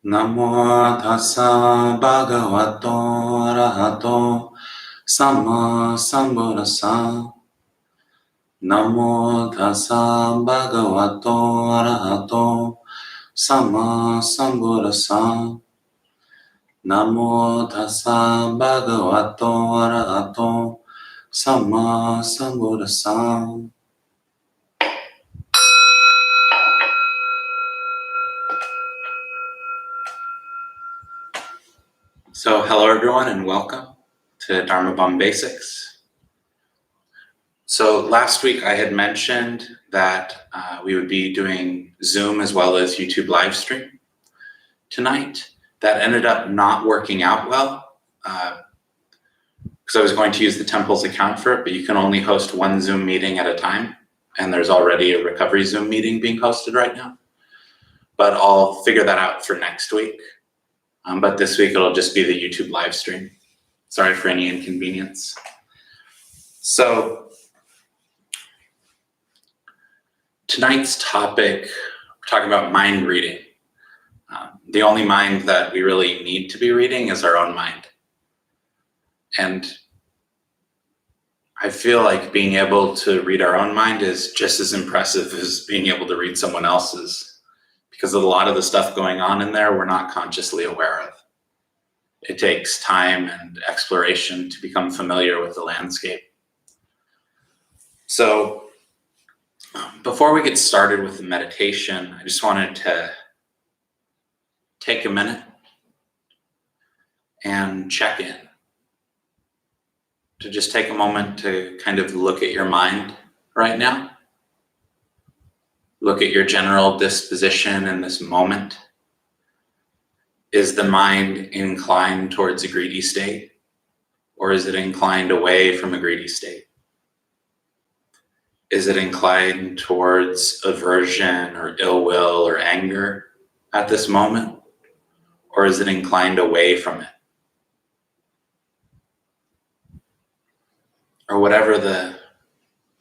Namo tassa bhagavato arahato samma sambuddhassa. Namo tassa bhagavato arahato samma sambuddhassa. Namo tassa bhagavato arahato samma sambuddhassa. So hello everyone and welcome to Dharma Bum Basics. So last week I had mentioned that we would be doing Zoom as well as YouTube live stream tonight. That ended up not working out well because I was going to use the temple's account for it, but you can only host one Zoom meeting at a time, and there's already a recovery Zoom meeting being hosted right now. But I'll figure that out for next week. But this week it'll just be the YouTube live stream. Sorry for any inconvenience. So tonight's topic, we're talking about mind reading. The only mind that we really need to be reading is our own mind. And I feel like being able to read our own mind is just as impressive as being able to read someone else's, because a lot of the stuff going on in there we're not consciously aware of. It takes time and exploration to become familiar with the landscape. So before we get started with the meditation, I just wanted to take a minute and check in. To just take a moment to kind of look at your mind right now. Look at your general disposition in this moment. Is the mind inclined towards a greedy state, or is it inclined away from a greedy state? Is it inclined towards aversion or ill will or anger at this moment, or is it inclined away from it? Or whatever the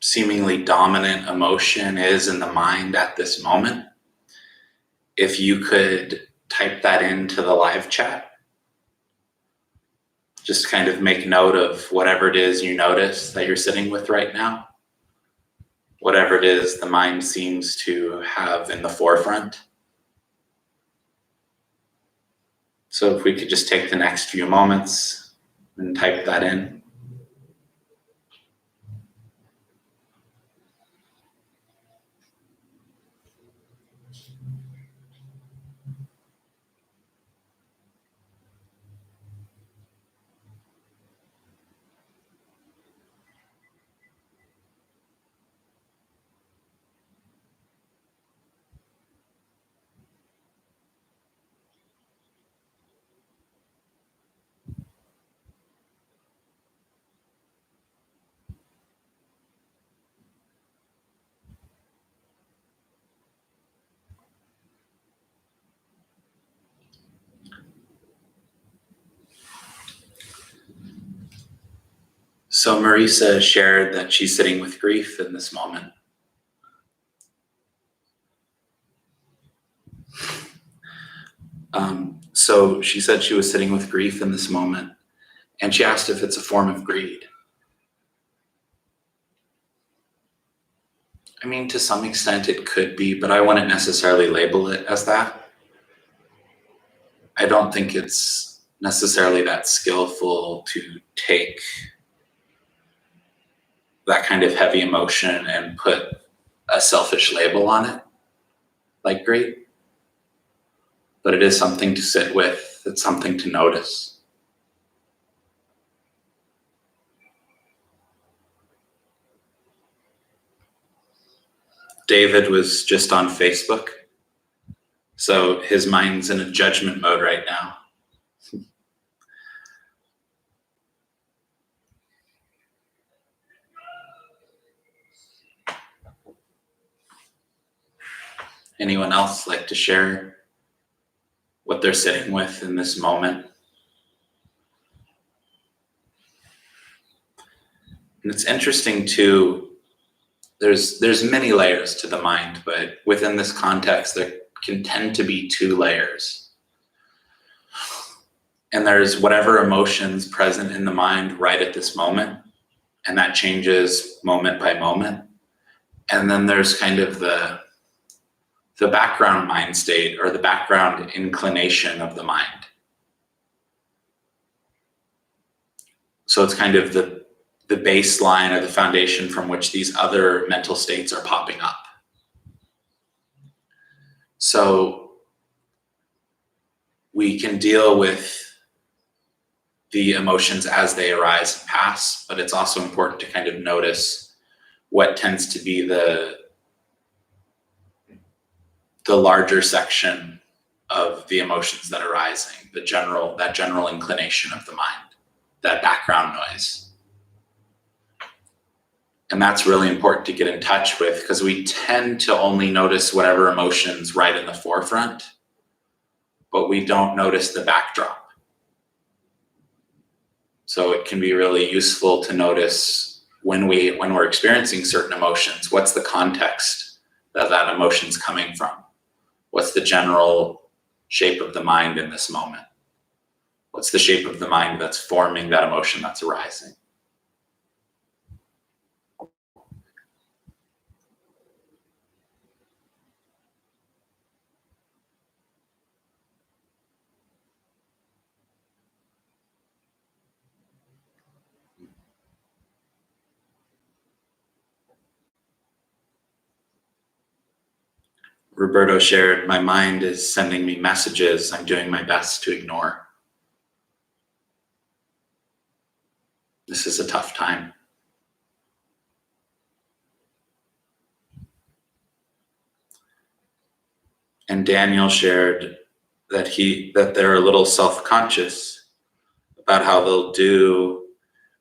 seemingly dominant emotion is in the mind at this moment, if you could type that into the live chat, just kind of make note of whatever it is you notice that you're sitting with right now, whatever it is the mind seems to have in the forefront. So if we could just take the next few moments and type that in. So Marisa shared that she's sitting with grief in this moment. So she said she was sitting with grief in this moment, and she asked if it's a form of greed. I mean, to some extent it could be, but I wouldn't necessarily label it as that. I don't think it's necessarily that skillful to take that kind of heavy emotion and put a selfish label on it, like greed. But it is something to sit with, it's something to notice. David was just on Facebook, so his mind's in a judgment mode right now. Anyone else like to share what they're sitting with in this moment? And it's interesting too, there's many layers to the mind, but within this context, there can tend to be two layers. And there's whatever emotions present in the mind right at this moment, and that changes moment by moment. And then there's kind of the background mind state, or the background inclination of the mind. So it's kind of the baseline or the foundation from which these other mental states are popping up. So we can deal with the emotions as they arise and pass, but it's also important to kind of notice what tends to be the larger section of the emotions that are arising, that general inclination of the mind, that background noise. And that's really important to get in touch with, because we tend to only notice whatever emotions right in the forefront, but we don't notice the backdrop. So it can be really useful to notice when we're experiencing certain emotions, what's the context that emotion's coming from? What's the general shape of the mind in this moment? What's the shape of the mind that's forming that emotion that's arising? Roberto shared, my mind is sending me messages I'm doing my best to ignore. This is a tough time. And Daniel shared that they're a little self-conscious about how they'll do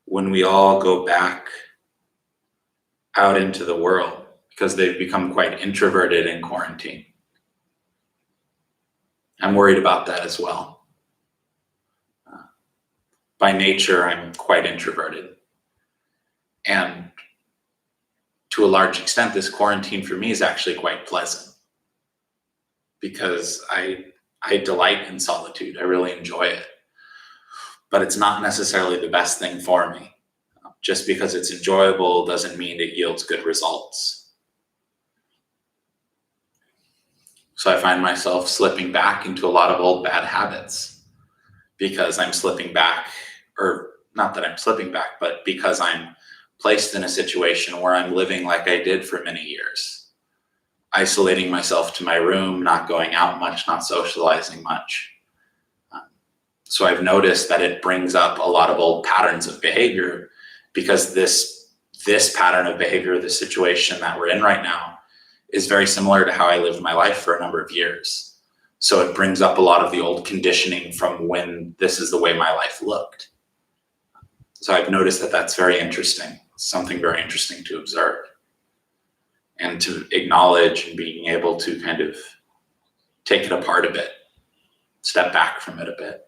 when we all go back out into the world, because they've become quite introverted in quarantine. I'm worried about that as well. By nature, I'm quite introverted. And to a large extent, this quarantine for me is actually quite pleasant, because I delight in solitude. I really enjoy it. But it's not necessarily the best thing for me. Just because it's enjoyable doesn't mean it yields good results. So I find myself slipping back into a lot of old bad habits, because I'm slipping back, or not that I'm slipping back, but because I'm placed in a situation where I'm living like I did for many years, isolating myself to my room, not going out much, not socializing much. So I've noticed that it brings up a lot of old patterns of behavior, because this pattern of behavior, the situation that we're in right now, is very similar to how I lived my life for a number of years. So it brings up a lot of the old conditioning from when this is the way my life looked. So I've noticed that that's very interesting, something very interesting to observe and to acknowledge, and being able to kind of take it apart a bit, step back from it a bit.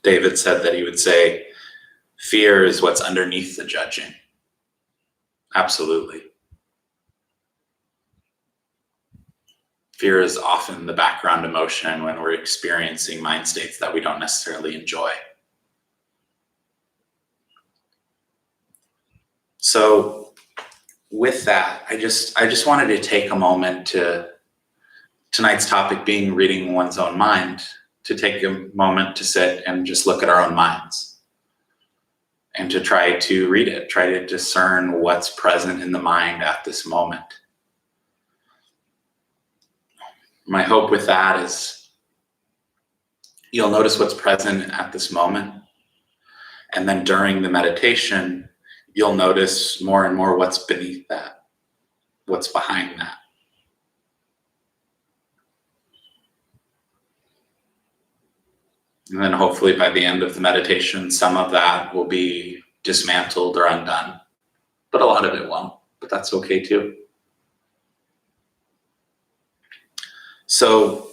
David said that he would say, fear is what's underneath the judging. Absolutely. Fear is often the background emotion when we're experiencing mind states that we don't necessarily enjoy. So with that, I just wanted to take a moment to, tonight's topic being reading one's own mind, to take a moment to sit and just look at our own minds and to try to read it, try to discern what's present in the mind at this moment. My hope with that is you'll notice what's present at this moment, and then during the meditation, you'll notice more and more what's beneath that, what's behind that. And then hopefully by the end of the meditation, some of that will be dismantled or undone, but a lot of it won't, but that's okay too. So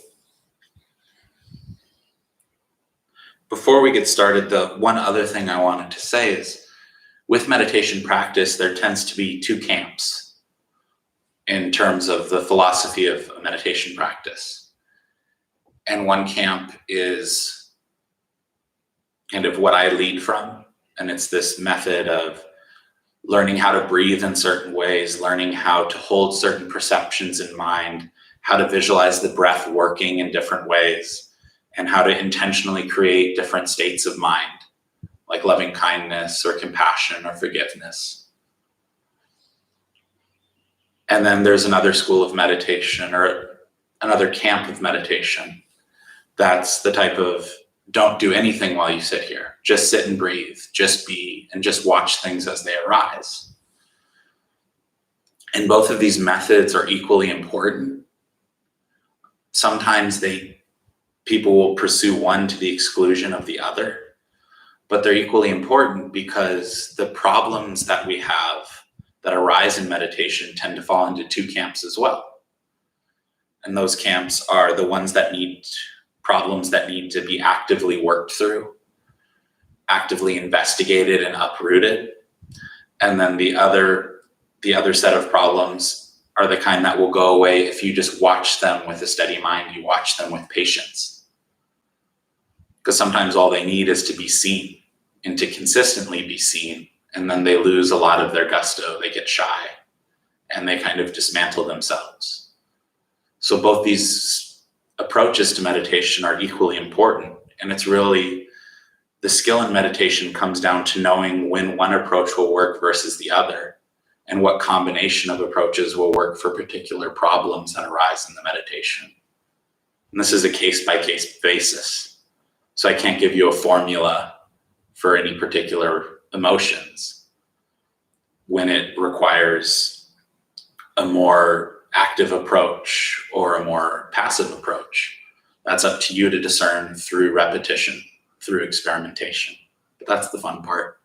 before we get started, the one other thing I wanted to say is, with meditation practice, there tends to be two camps. in terms of the philosophy of a meditation practice. And one camp is kind of what I lead from. And it's this method of learning how to breathe in certain ways, learning how to hold certain perceptions in mind, how to visualize the breath working in different ways, and how to intentionally create different states of mind, like loving kindness or compassion or forgiveness. And then there's another school of meditation or another camp of meditation. That's the type of don't do anything while you sit here. Just sit and breathe, just be, and just watch things as they arise. And both of these methods are equally important. Sometimes people will pursue one to the exclusion of the other, but they're equally important because the problems that we have that arise in meditation tend to fall into two camps as well. And those camps are the ones that need problems that need to be actively worked through, actively investigated and uprooted. And then the other set of problems are the kind that will go away if you just watch them with a steady mind, you watch them with patience. Because sometimes all they need is to be seen and to consistently be seen. And then they lose a lot of their gusto, they get shy, and they kind of dismantle themselves. So both these approaches to meditation are equally important. And it's really, the skill in meditation comes down to knowing when one approach will work versus the other, and what combination of approaches will work for particular problems that arise in the meditation. And this is a case-by-case basis. So I can't give you a formula for any particular emotions when it requires a more active approach or a more passive approach. That's up to you to discern through repetition, through experimentation. But that's the fun part.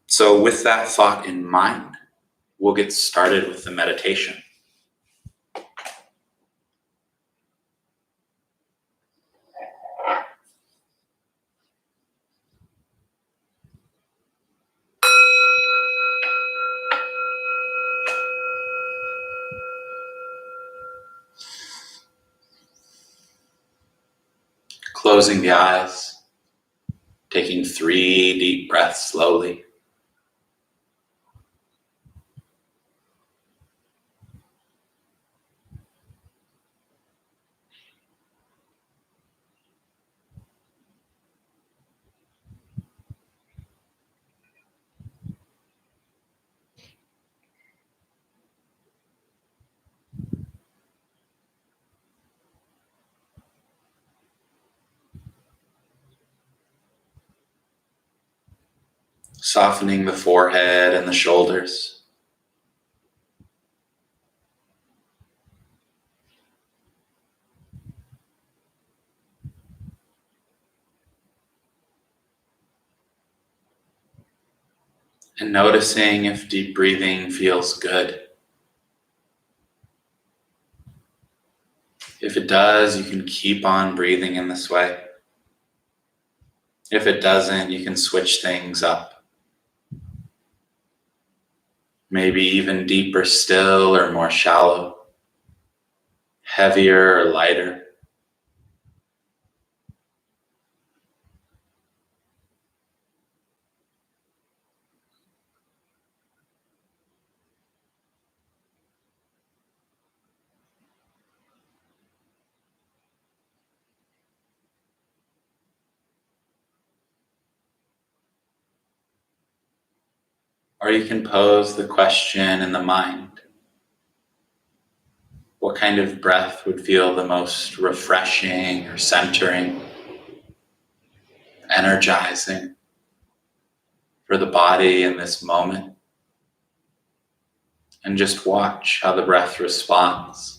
So with that thought in mind, we'll get started with the meditation. Closing the eyes, taking 3 deep breaths slowly. Softening the forehead and the shoulders. And noticing if deep breathing feels good. If it does, you can keep on breathing in this way. If it doesn't, you can switch things up. Maybe even deeper still or more shallow, heavier or lighter. Or you can pose the question in the mind. What kind of breath would feel the most refreshing or centering, energizing for the body in this moment? And just watch how the breath responds.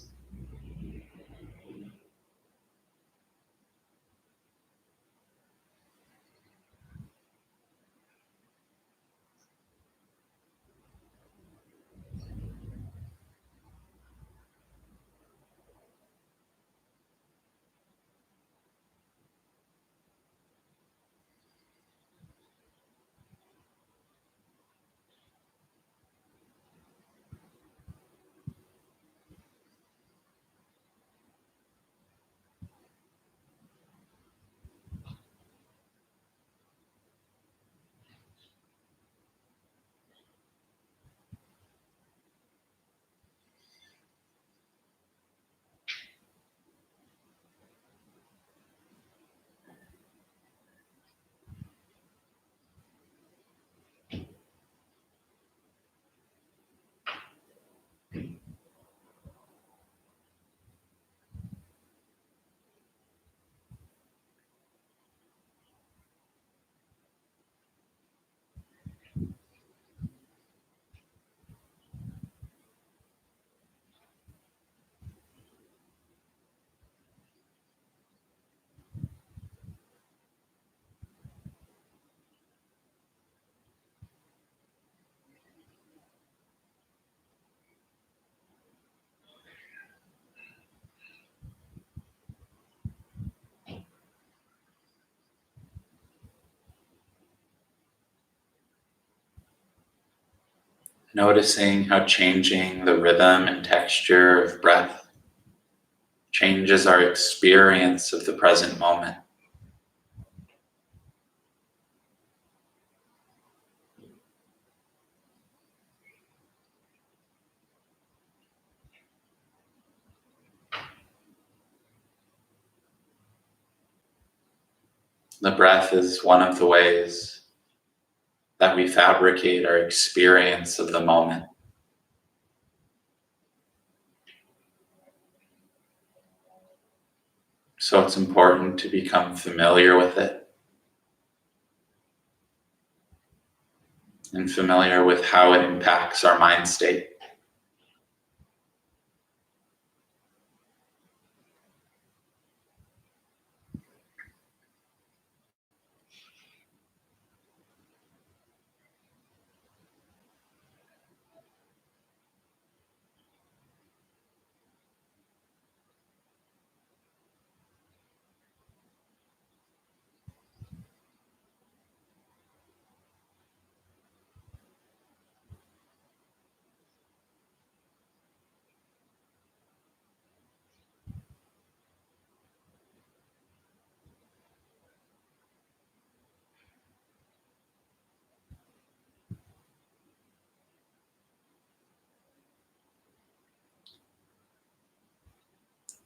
Noticing how changing the rhythm and texture of breath changes our experience of the present moment. The breath is one of the ways that we fabricate our experience of the moment. So it's important to become familiar with it and familiar with how it impacts our mind state.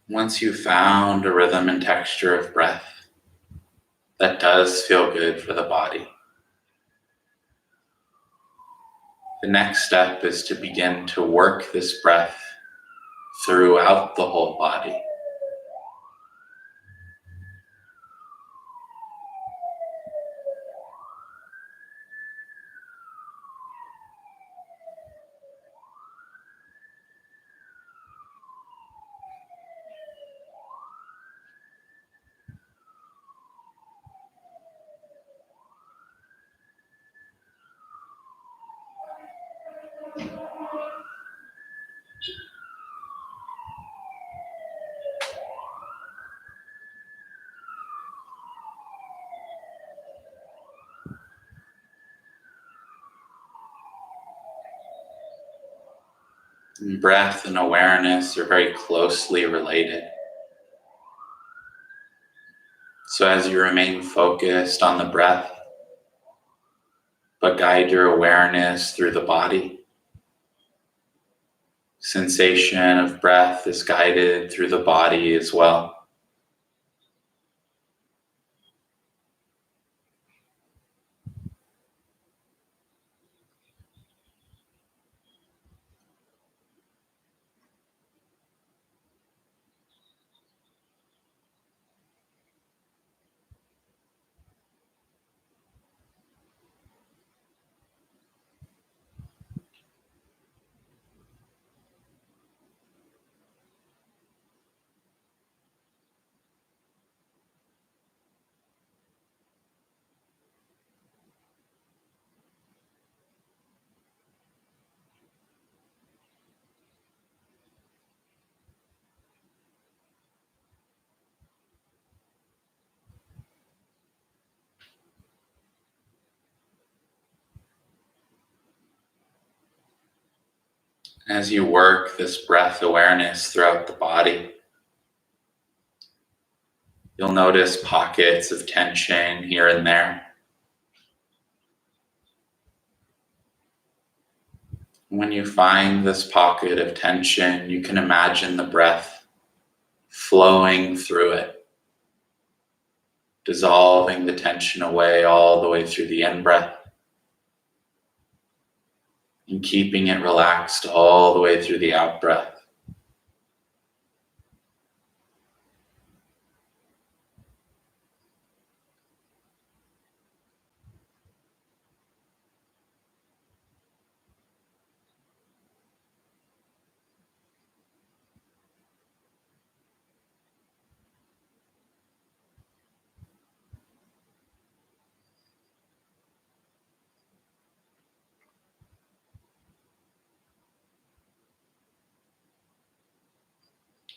Once you've found a rhythm and texture of breath that does feel good for the body, the next step is to begin to work this breath throughout the whole body. And breath and awareness are very closely related. So as you remain focused on the breath, but guide your awareness through the body, sensation of breath is guided through the body as well. As you work this breath awareness throughout the body, you'll notice pockets of tension here and there. When you find this pocket of tension, you can imagine the breath flowing through it, dissolving the tension away all the way through the in-breath and keeping it relaxed all the way through the out-breath.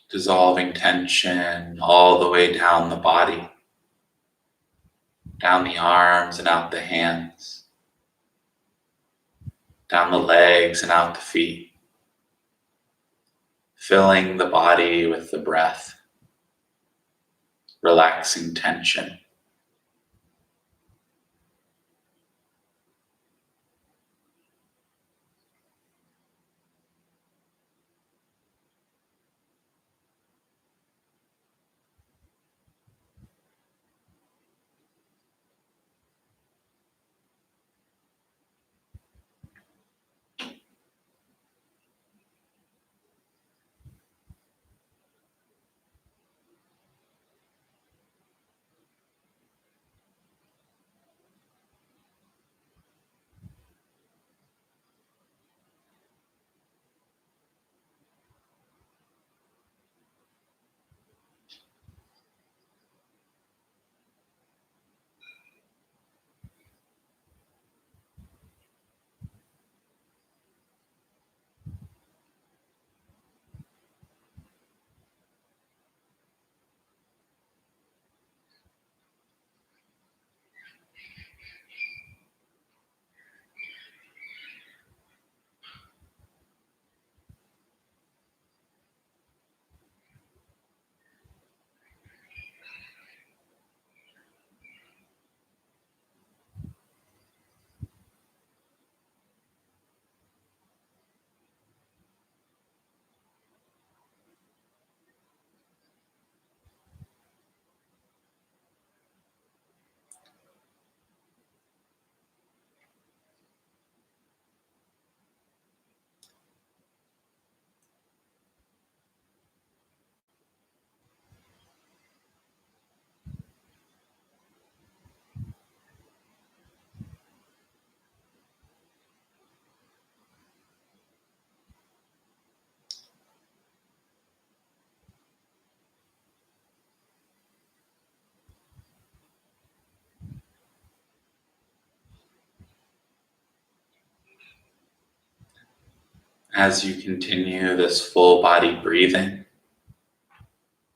Dissolving tension all the way down the body, down the arms and out the hands. down the legs and out the feet, filling the body with the breath, relaxing tension. As you continue this full body breathing,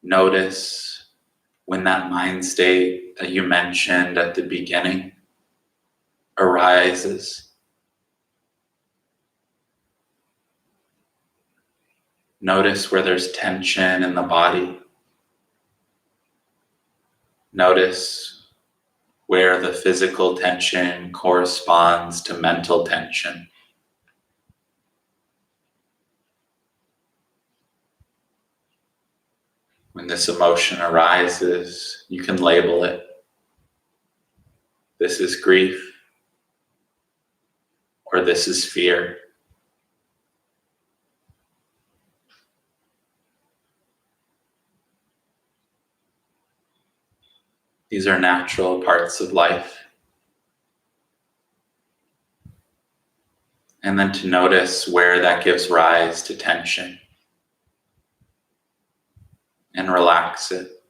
notice when that mind state that you mentioned at the beginning arises. Notice where there's tension in the body. Notice where the physical tension corresponds to mental tension. When this emotion arises, you can label it. This is grief, or this is fear. These are natural parts of life. And then to notice where that gives rise to tension and relax it.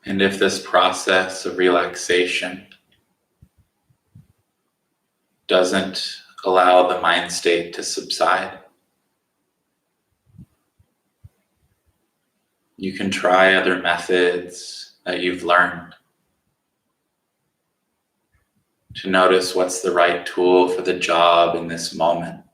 And if this process of relaxation doesn't allow the mind state to subside, you can try other methods that you've learned to notice what's the right tool for the job in this moment.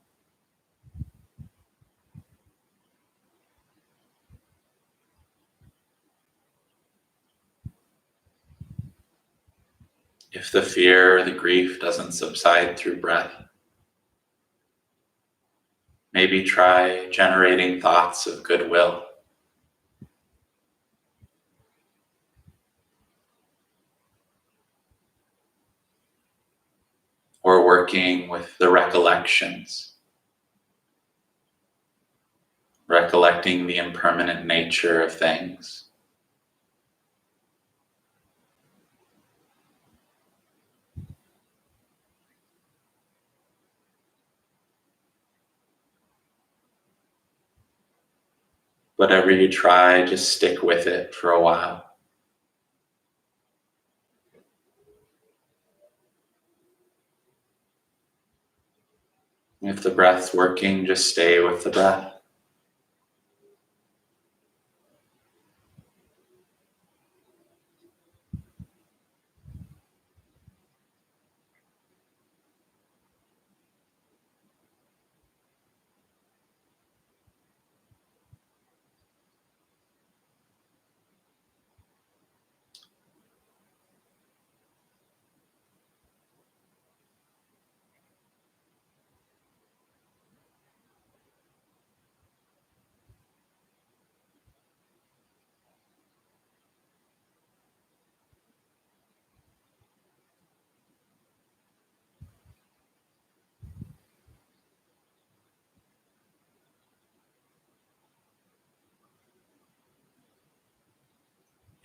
If the fear or the grief doesn't subside through breath, maybe try generating thoughts of goodwill. Or working with the recollections, recollecting the impermanent nature of things. Whatever you try, just stick with it for a while. If the breath's working, just stay with the breath.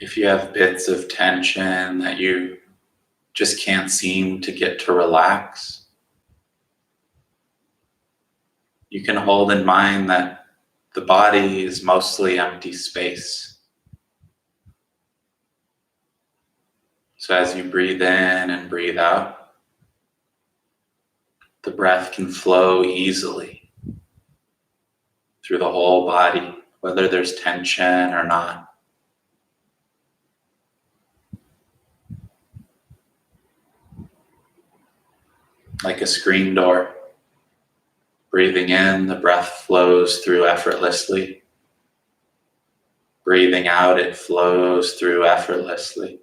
If you have bits of tension that you just can't seem to get to relax, you can hold in mind that the body is mostly empty space. So as you breathe in and breathe out, the breath can flow easily through the whole body, whether there's tension or not. Like a screen door. Breathing in, the breath flows through effortlessly. Breathing out, it flows through effortlessly.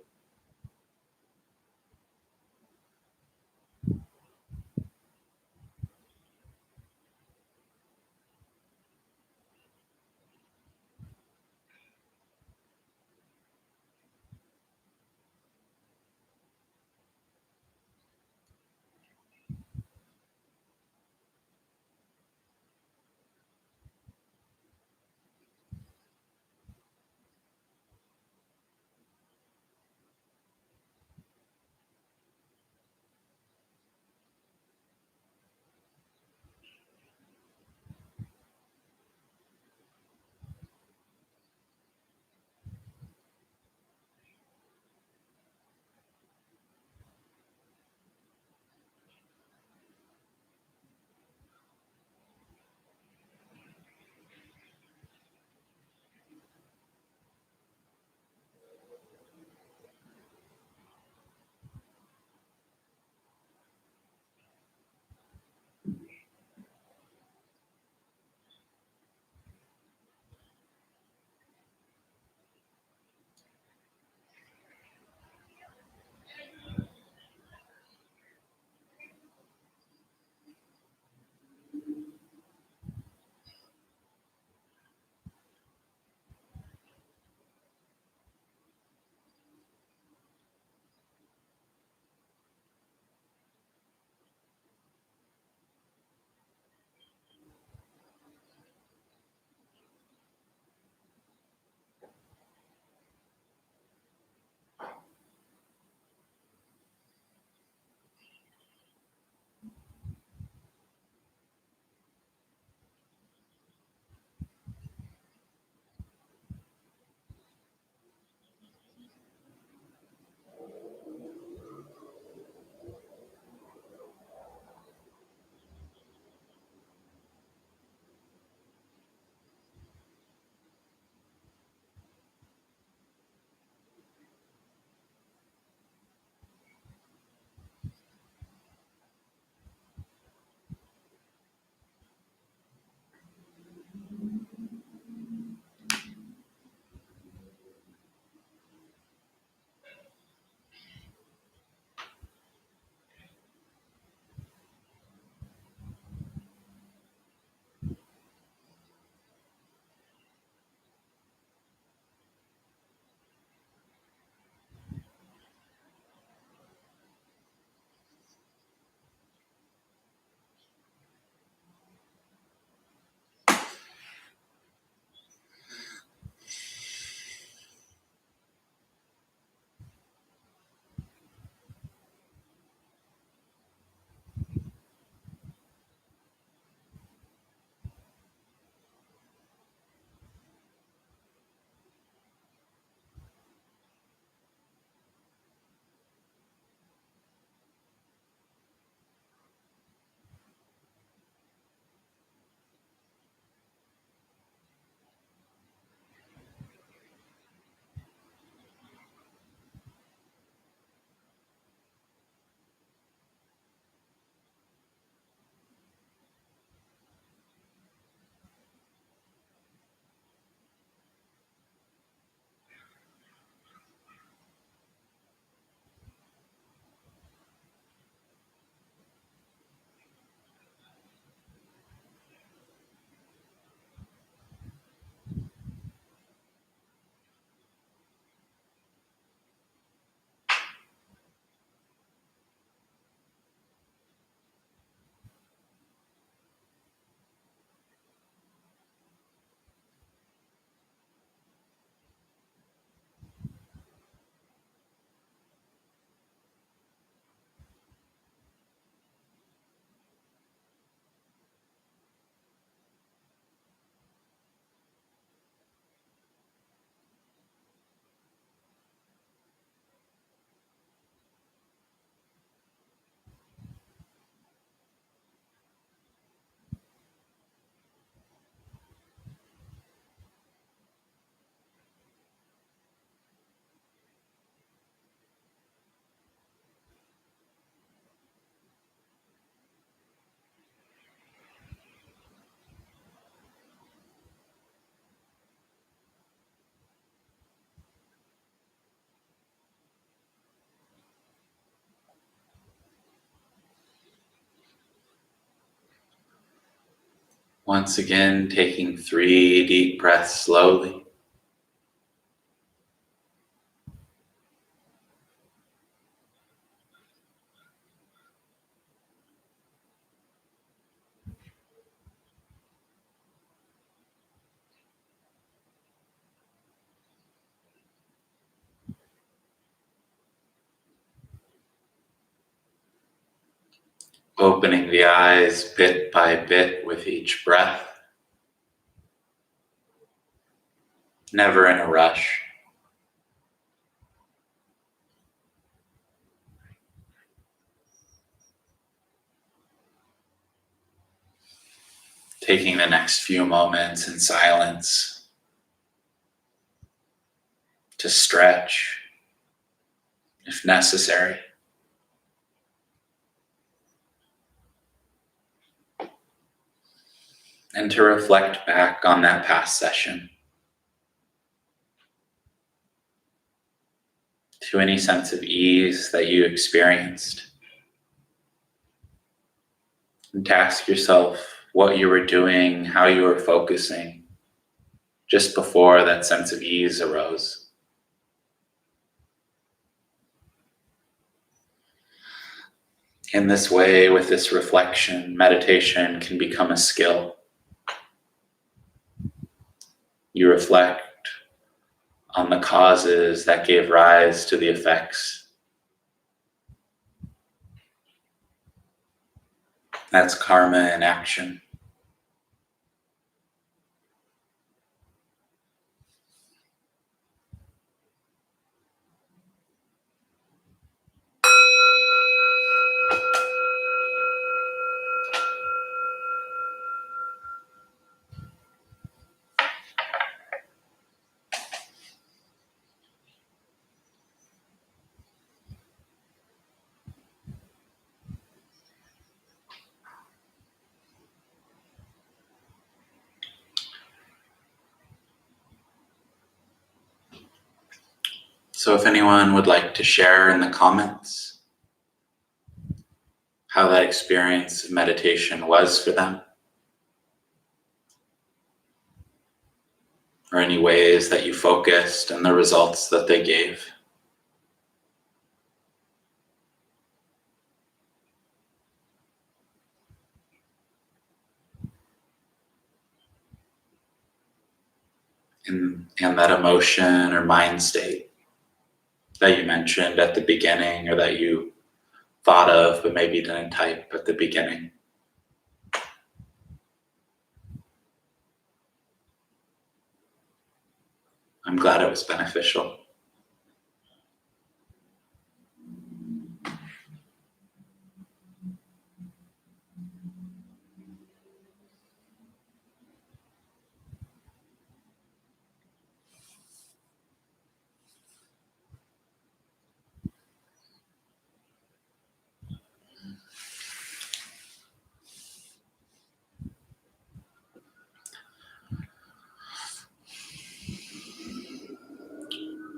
Once again, taking 3 deep breaths slowly. Opening the eyes bit by bit with each breath. Never in a rush. Taking the next few moments in silence to stretch if necessary. And to reflect back on that past session, to any sense of ease that you experienced. And to ask yourself what you were doing, how you were focusing just before that sense of ease arose. In this way, with this reflection, meditation can become a skill. You reflect on the causes that gave rise to the effects. That's karma in action. So if anyone would like to share in the comments how that experience of meditation was for them, or any ways that you focused and the results that they gave. And that emotion or mind state that you mentioned at the beginning, or that you thought of but maybe didn't type at the beginning. I'm glad it was beneficial.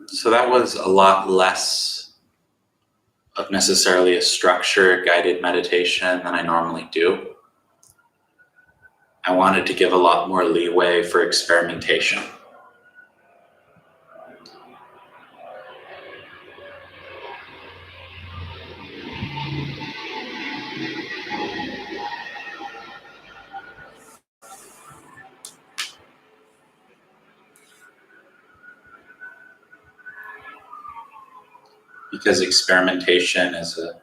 So that was a lot less of necessarily a structured guided meditation than I normally do. I wanted to give a lot more leeway for experimentation. Because experimentation is a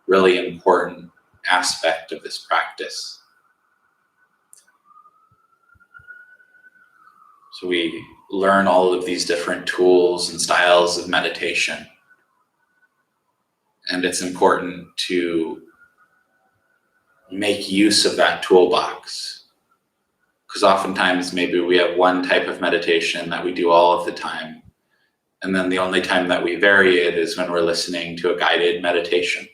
really important aspect of this practice. So we learn all of these different tools and styles of meditation. And it's important to make use of that toolbox. Because oftentimes maybe we have one type of meditation that we do all of the time. And then the only time that we vary it is when we're listening to a guided meditation.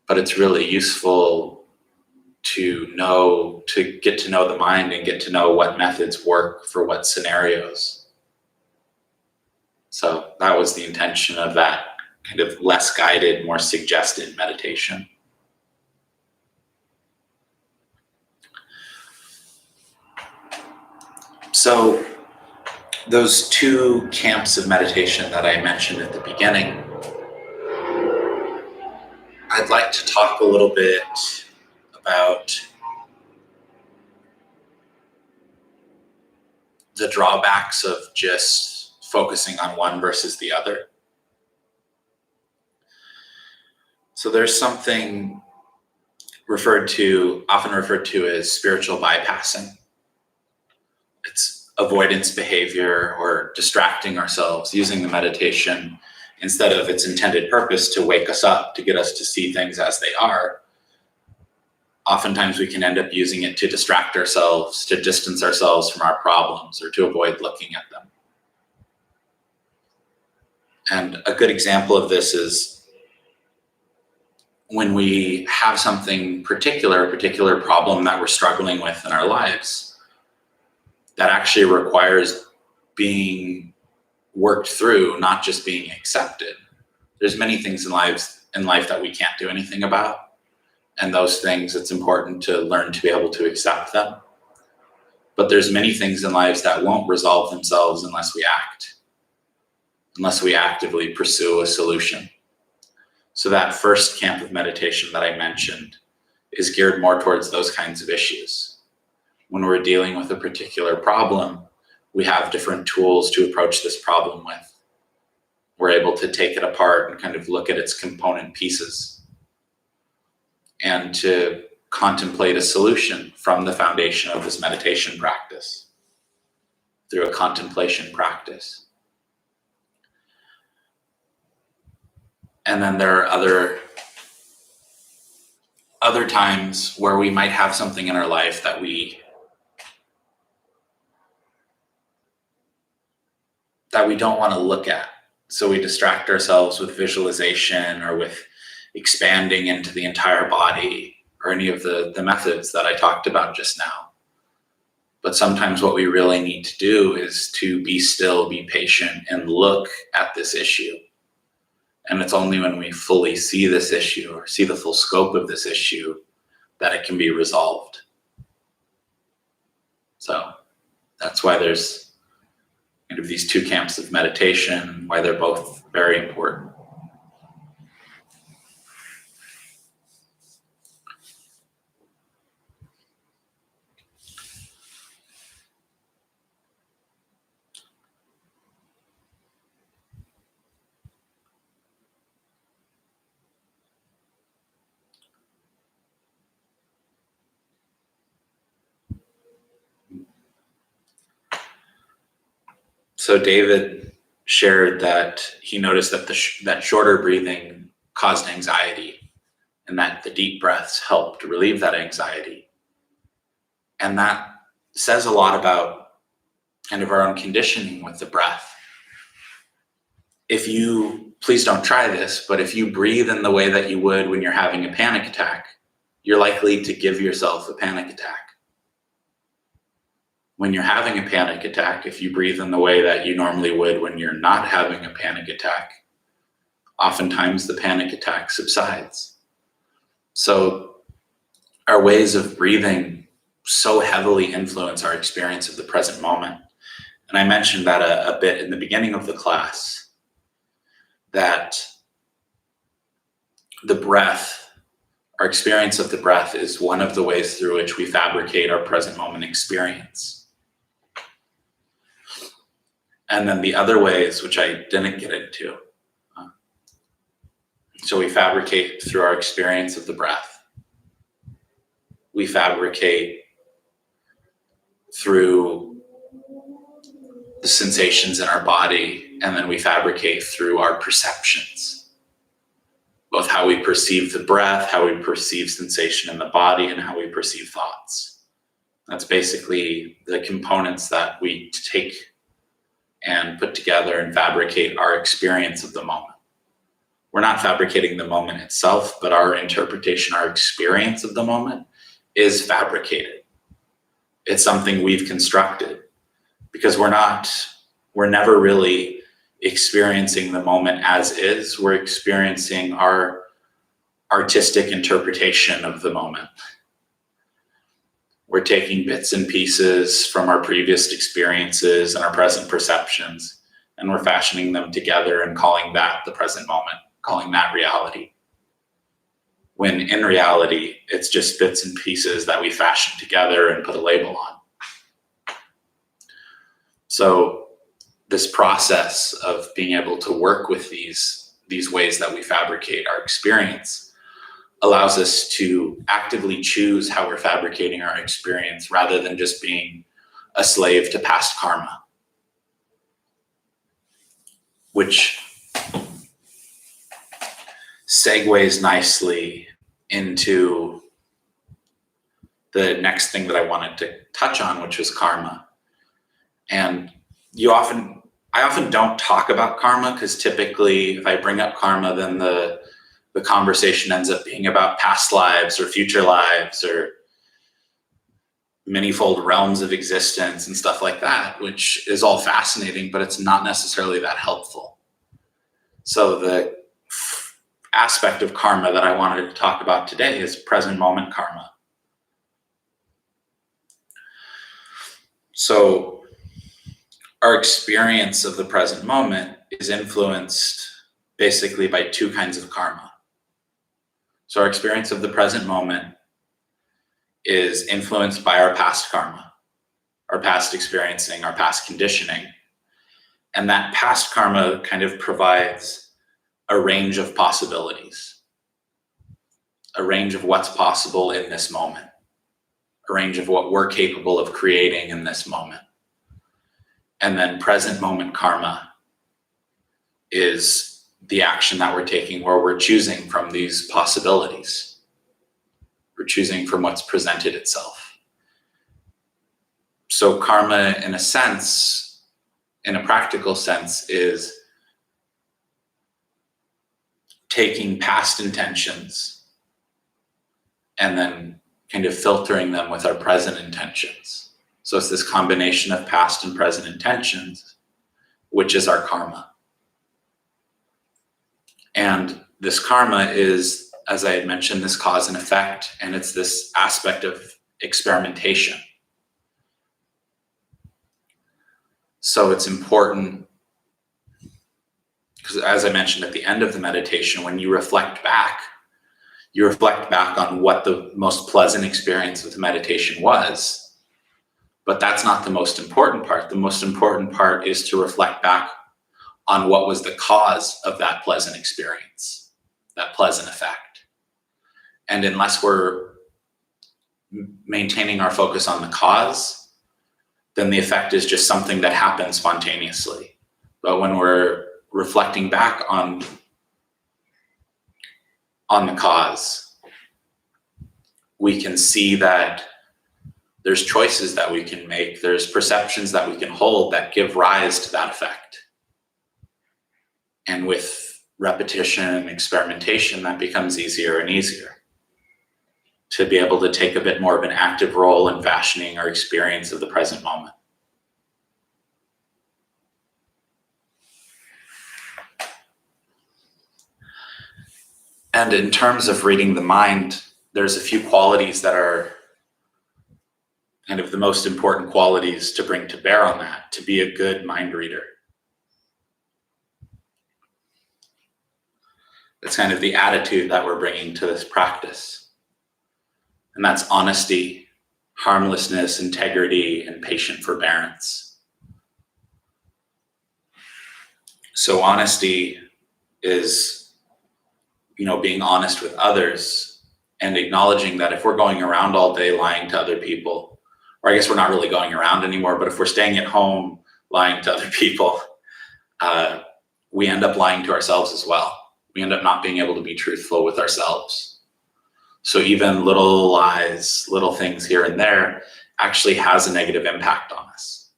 But it's really useful to get to know the mind and get to know what methods work for what scenarios. So that was the intention of that kind of less guided, more suggested meditation. So those two camps of meditation that I mentioned at the beginning, I'd like to talk a little bit about the drawbacks of just focusing on one versus the other. So there's something often referred to as spiritual bypassing. It's avoidance behavior or distracting ourselves, using the meditation instead of its intended purpose to wake us up, to get us to see things as they are. Oftentimes we can end up using it to distract ourselves, to distance ourselves from our problems, or to avoid looking at them. And a good example of this is when we have a particular problem that we're struggling with in our lives that actually requires being worked through, not just being accepted. There's many things in life that we can't do anything about. And those things, it's important to learn to be able to accept them. But there's many things in lives that won't resolve themselves unless we actively pursue a solution. So that first camp of meditation that I mentioned is geared more towards those kinds of issues. When we're dealing with a particular problem, we have different tools to approach this problem with. We're able to take it apart and kind of look at its component pieces and to contemplate a solution from the foundation of this meditation practice through a contemplation practice. And then there are other times where we might have something in our life that we don't want to look at. So we distract ourselves with visualization or with expanding into the entire body or any of the methods that I talked about just now. But sometimes what we really need to do is to be still, be patient, and look at this issue. And it's only when we fully see this issue or see the full scope of this issue that it can be resolved. So that's why there's kind of these two camps of meditation, why they're both very important. So David shared that he noticed that that shorter breathing caused anxiety and that the deep breaths helped relieve that anxiety. And that says a lot about kind of our own conditioning with the breath. Please don't try this, but if you breathe in the way that you would when you're having a panic attack, you're likely to give yourself a panic attack. When you're having a panic attack, if you breathe in the way that you normally would when you're not having a panic attack, oftentimes the panic attack subsides. So our ways of breathing so heavily influence our experience of the present moment. And I mentioned that a bit in the beginning of the class, that the breath, our experience of the breath, is one of the ways through which we fabricate our present moment experience. And then the other ways, which I didn't get into. So we fabricate through our experience of the breath. We fabricate through the sensations in our body, and then we fabricate through our perceptions. Both how we perceive the breath, how we perceive sensation in the body, and how we perceive thoughts. That's basically the components that we take and put together and fabricate our experience of the moment. We're not fabricating the moment itself, but our interpretation, our experience of the moment is fabricated. It's something we've constructed because we're never really experiencing the moment as is. We're experiencing our artistic interpretation of the moment. We're taking bits and pieces from our previous experiences and our present perceptions, and we're fashioning them together and calling that the present moment, calling that reality. When in reality, it's just bits and pieces that we fashion together and put a label on. So this process of being able to work with these ways that we fabricate our experience allows us to actively choose how we're fabricating our experience rather than just being a slave to past karma, which segues nicely into the next thing that I wanted to touch on, which was karma. And I often don't talk about karma because typically if I bring up karma, then the conversation ends up being about past lives or future lives or manyfold realms of existence and stuff like that, which is all fascinating, but it's not necessarily that helpful. So the aspect of karma that I wanted to talk about today is present moment karma. So our experience of the present moment is influenced basically by two kinds of karma. So our experience of the present moment is influenced by our past karma, our past experiencing, our past conditioning. And that past karma kind of provides a range of possibilities, a range of what's possible in this moment, a range of what we're capable of creating in this moment. And then present moment karma is the action that we're taking where we're choosing from these possibilities. We're choosing from what's presented itself. So karma, in a sense, in a practical sense, is taking past intentions and then kind of filtering them with our present intentions. So it's this combination of past and present intentions, which is our karma. And this karma is, as I had mentioned, this cause and effect, and it's this aspect of experimentation. So it's important because, as I mentioned at the end of the meditation, when you reflect back on what the most pleasant experience of the meditation was. But that's not the most important part. The most important part is to reflect back on what was the cause of that pleasant experience, that pleasant effect. And unless we're maintaining our focus on the cause, then the effect is just something that happens spontaneously. But when we're reflecting back on the cause, we can see that there's choices that we can make, there's perceptions that we can hold that give rise to that effect. And with repetition and experimentation, that becomes easier and easier to be able to take a bit more of an active role in fashioning our experience of the present moment. And in terms of reading the mind, there's a few qualities that are kind of the most important qualities to bring to bear on that, to be a good mind reader. It's kind of the attitude that we're bringing to this practice. And that's honesty, harmlessness, integrity, and patient forbearance. So honesty is, being honest with others and acknowledging that if we're going around all day lying to other people, or I guess we're not really going around anymore, but if we're staying at home lying to other people, we end up lying to ourselves as well. We end up not being able to be truthful with ourselves. So even little lies, little things here and there actually has a negative impact on us.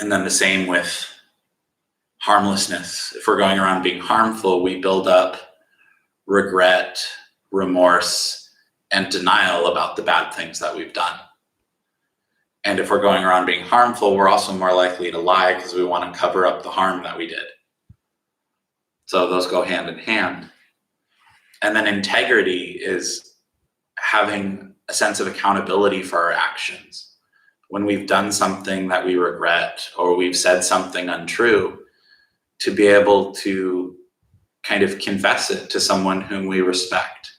And then the same with harmlessness. If we're going around being harmful, we build up regret, remorse, and denial about the bad things that we've done. And if we're going around being harmful, we're also more likely to lie because we want to cover up the harm that we did. So those go hand in hand. And then integrity is having a sense of accountability for our actions. When we've done something that we regret or we've said something untrue, to be able to kind of confess it to someone whom we respect,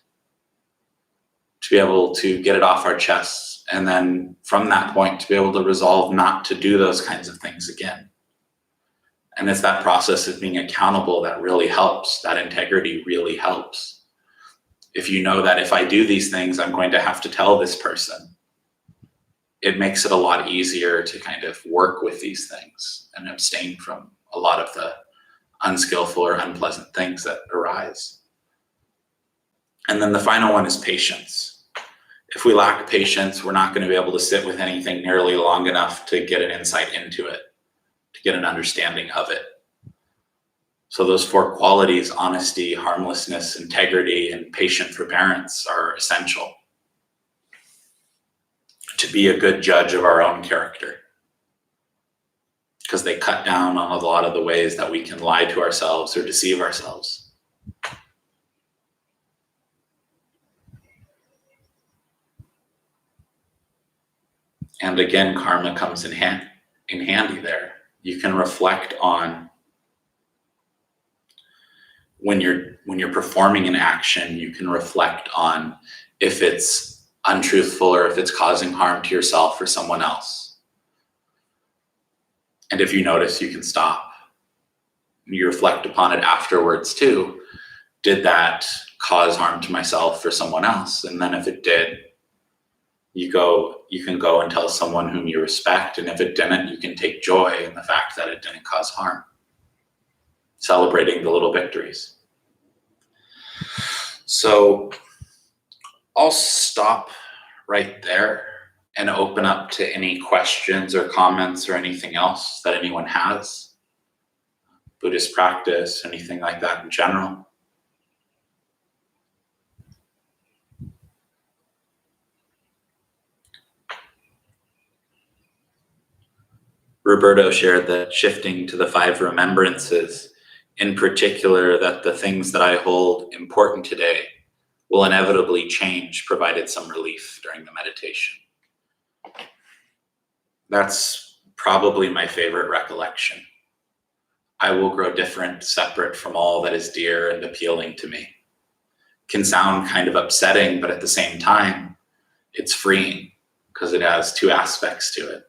to be able to get it off our chests, and then from that point to be able to resolve not to do those kinds of things again. And it's that process of being accountable that really helps. That integrity really helps. If you know that if I do these things, I'm going to have to tell this person, it makes it a lot easier to kind of work with these things and abstain from a lot of the unskillful or unpleasant things that arise. And then the final one is patience. If we lack patience, we're not going to be able to sit with anything nearly long enough to get an insight into it, to get an understanding of it. So those 4 qualities, honesty, harmlessness, integrity, and patient forbearance, are essential to be a good judge of our own character, because they cut down on a lot of the ways that we can lie to ourselves or deceive ourselves. And again, karma comes in handy there. You can reflect on when you're performing an action, you can reflect on if it's untruthful or if it's causing harm to yourself or someone else. And if you notice, you can stop. You reflect upon it afterwards too. Did that cause harm to myself or someone else? And then if it did, you can go and tell someone whom you respect. And if it didn't, you can take joy in the fact that it didn't cause harm. Celebrating the little victories. So I'll stop right there and open up to any questions or comments or anything else that anyone has. Buddhist practice, anything like that in general. Roberto shared that shifting to the 5 remembrances, in particular, that the things that I hold important today will inevitably change, provided some relief during the meditation. That's probably my favorite recollection. I will grow different, separate from all that is dear and appealing to me. Can sound kind of upsetting, but at the same time, it's freeing because it has 2 aspects to it.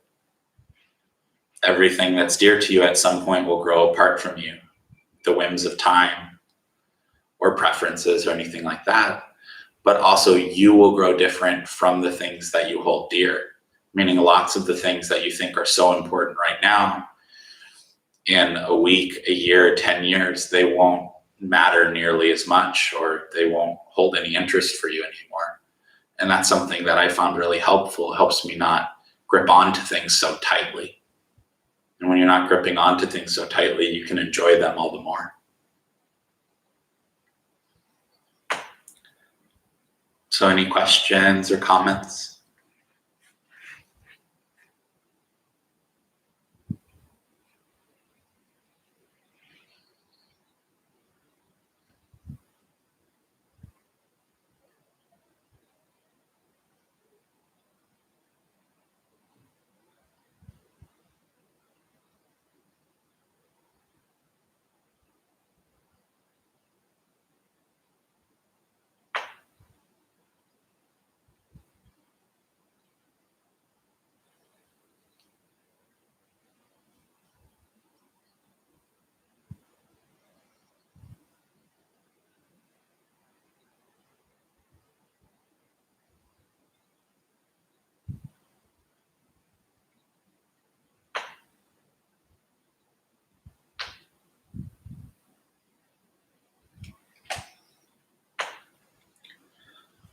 Everything that's dear to you at some point will grow apart from you. The whims of time or preferences or anything like that. But also you will grow different from the things that you hold dear, meaning lots of the things that you think are so important right now, in a week, a year, 10 years, they won't matter nearly as much, or they won't hold any interest for you anymore. And that's something that I found really helpful. It helps me not grip onto things so tightly. And when you're not gripping onto things so tightly, you can enjoy them all the more. So any questions or comments?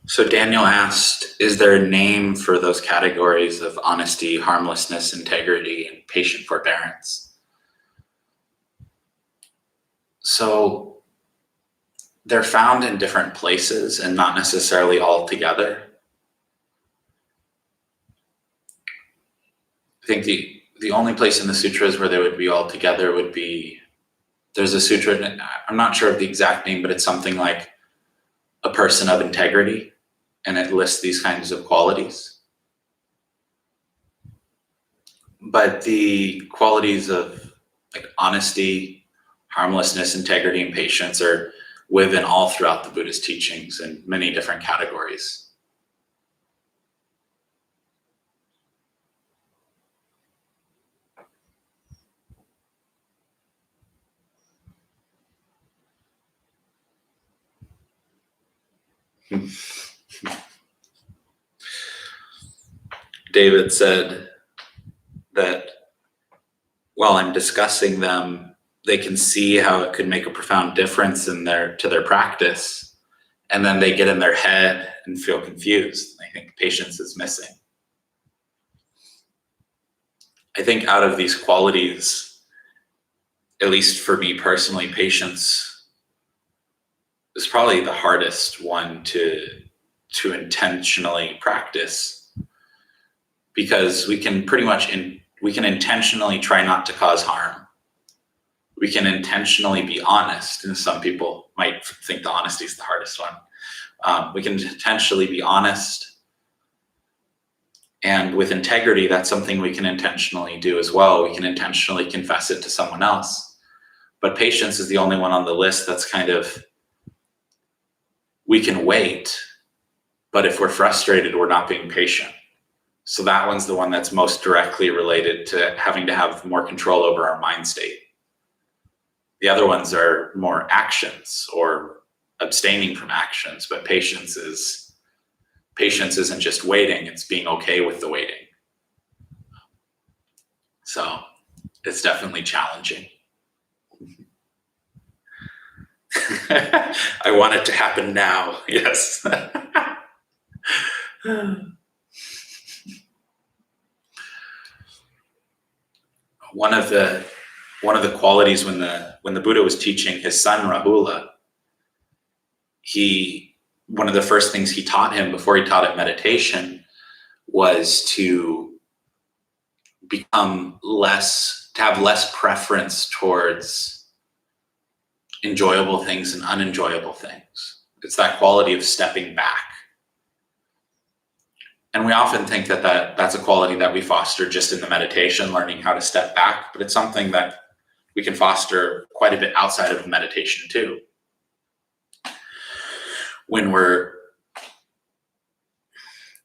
So Daniel asked, is there a name for those categories of honesty, harmlessness, integrity, and patient forbearance? So they're found in different places and not necessarily all together. I think the only place in the sutras where they would be all together would be, there's a sutra, I'm not sure of the exact name, but it's something like a person of integrity. and it lists these kinds of qualities. But the qualities of like honesty, harmlessness, integrity, and patience are woven all throughout the Buddha's teachings in many different categories. David said that while I'm discussing them, they can see how it could make a profound difference to their practice, and then they get in their head and feel confused. I think patience is missing. I think out of these qualities, at least for me personally, patience is probably the hardest one to intentionally practice, because we can pretty much we can intentionally try not to cause harm. We can intentionally be honest, and some people might think the honesty is the hardest one. We can intentionally be honest, and with integrity, that's something we can intentionally do as well. We can intentionally confess it to someone else. But patience is the only one on the list that's kind of, we can wait, but if we're frustrated, we're not being patient. So that one's the one that's most directly related to having to have more control over our mind state. The other ones are more actions or abstaining from actions, but patience isn't just waiting, it's being okay with the waiting. So it's definitely challenging. I want it to happen now, yes. One of the qualities when the Buddha was teaching his son Rahula, one of the first things he taught him before he taught him meditation was to have less preference towards enjoyable things and unenjoyable things. It's that quality of stepping back. And we often think that's a quality that we foster just in the meditation, learning how to step back, but it's something that we can foster quite a bit outside of meditation too. When we're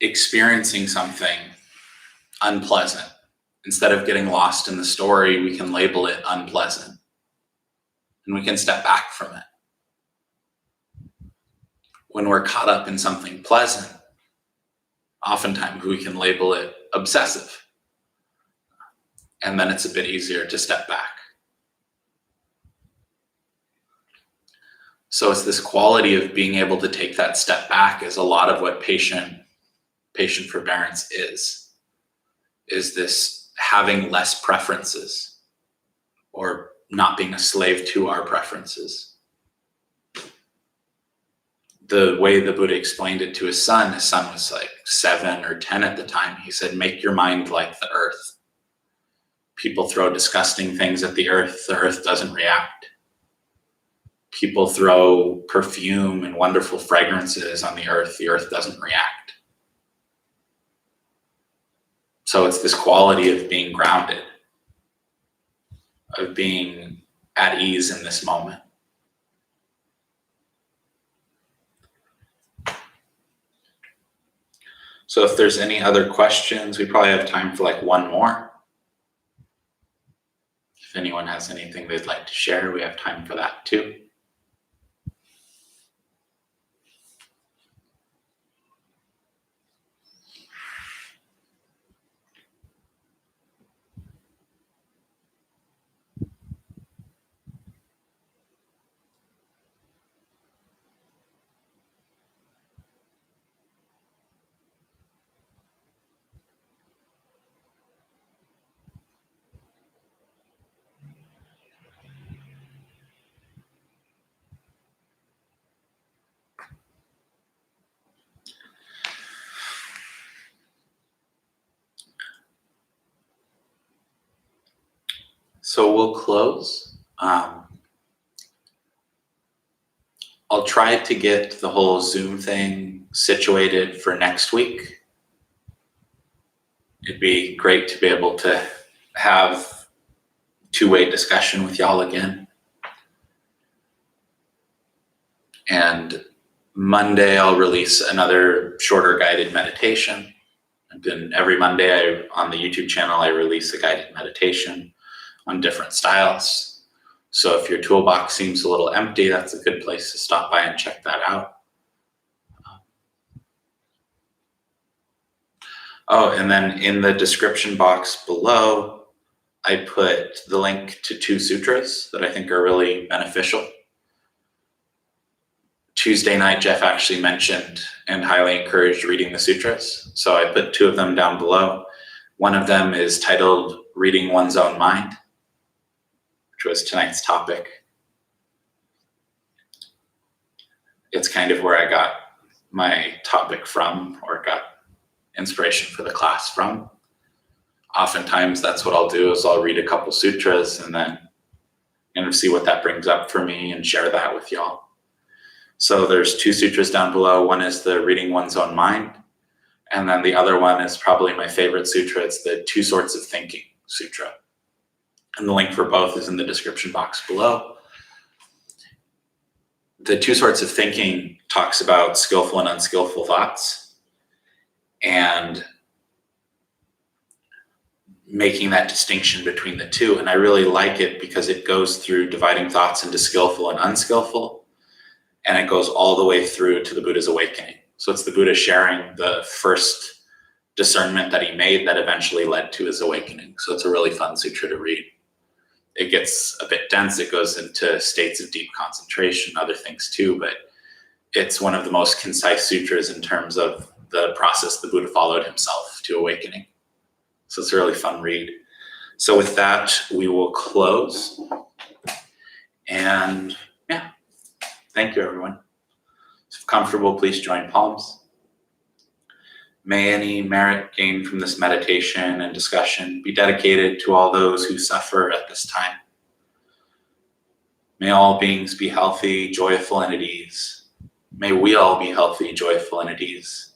experiencing something unpleasant, instead of getting lost in the story, we can label it unpleasant, and we can step back from it. When we're caught up in something pleasant, oftentimes we can label it obsessive, and then it's a bit easier to step back. So it's this quality of being able to take that step back is a lot of what patient forbearance is this having less preferences or not being a slave to our preferences. The way the Buddha explained it to his son was like 7 or 10 at the time. He said, make your mind like the earth. People throw disgusting things at the earth doesn't react. People throw perfume and wonderful fragrances on the earth doesn't react. So it's this quality of being grounded, of being at ease in this moment. So if there's any other questions, we probably have time for like one more. If anyone has anything they'd like to share, we have time for that too. So we'll close. I'll try to get the whole Zoom thing situated for next week. It'd be great to be able to have two-way discussion with y'all again. And Monday, I'll release another shorter guided meditation. And then every Monday on the YouTube channel, I release a guided meditation on different styles. So if your toolbox seems a little empty, that's a good place to stop by and check that out. Oh, and then in the description box below, I put the link to 2 sutras that I think are really beneficial. Tuesday night, Jeff actually mentioned and highly encouraged reading the sutras. So I put 2 of them down below. One of them is titled Reading One's Own Mind, which was tonight's topic. It's kind of where I got my topic from, or got inspiration for the class from. Oftentimes that's what I'll do, is I'll read a couple sutras and then kind of see what that brings up for me and share that with y'all. So there's 2 sutras down below. One is the Reading One's Own Mind, and then the other one is probably my favorite sutra. It's the 2 Sorts of Thinking Sutra. And the link for both is in the description box below. The 2 Sorts of Thinking talks about skillful and unskillful thoughts, and making that distinction between the 2. And I really like it because it goes through dividing thoughts into skillful and unskillful, and it goes all the way through to the Buddha's awakening. So it's the Buddha sharing the first discernment that he made that eventually led to his awakening. So it's a really fun sutra to read. It gets a bit dense. It goes into states of deep concentration, other things too, but it's one of the most concise sutras in terms of the process the Buddha followed himself to awakening. So it's a really fun read. So with that, we will close. And yeah, thank you, everyone. If comfortable, please join palms. May any merit gained from this meditation and discussion be dedicated to all those who suffer at this time. May all beings be healthy, joyful, and at ease. May we all be healthy, joyful, and at ease.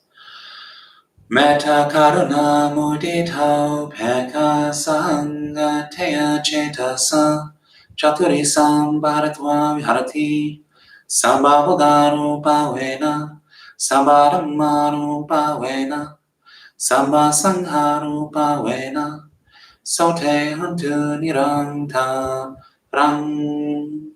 Metta karuna mudita peka sangha teya cetasa chaturi sambharatva viharati sambhavagaru pavena sambharammaru pavena sambhasangharu pavena sote hantu niranta rang.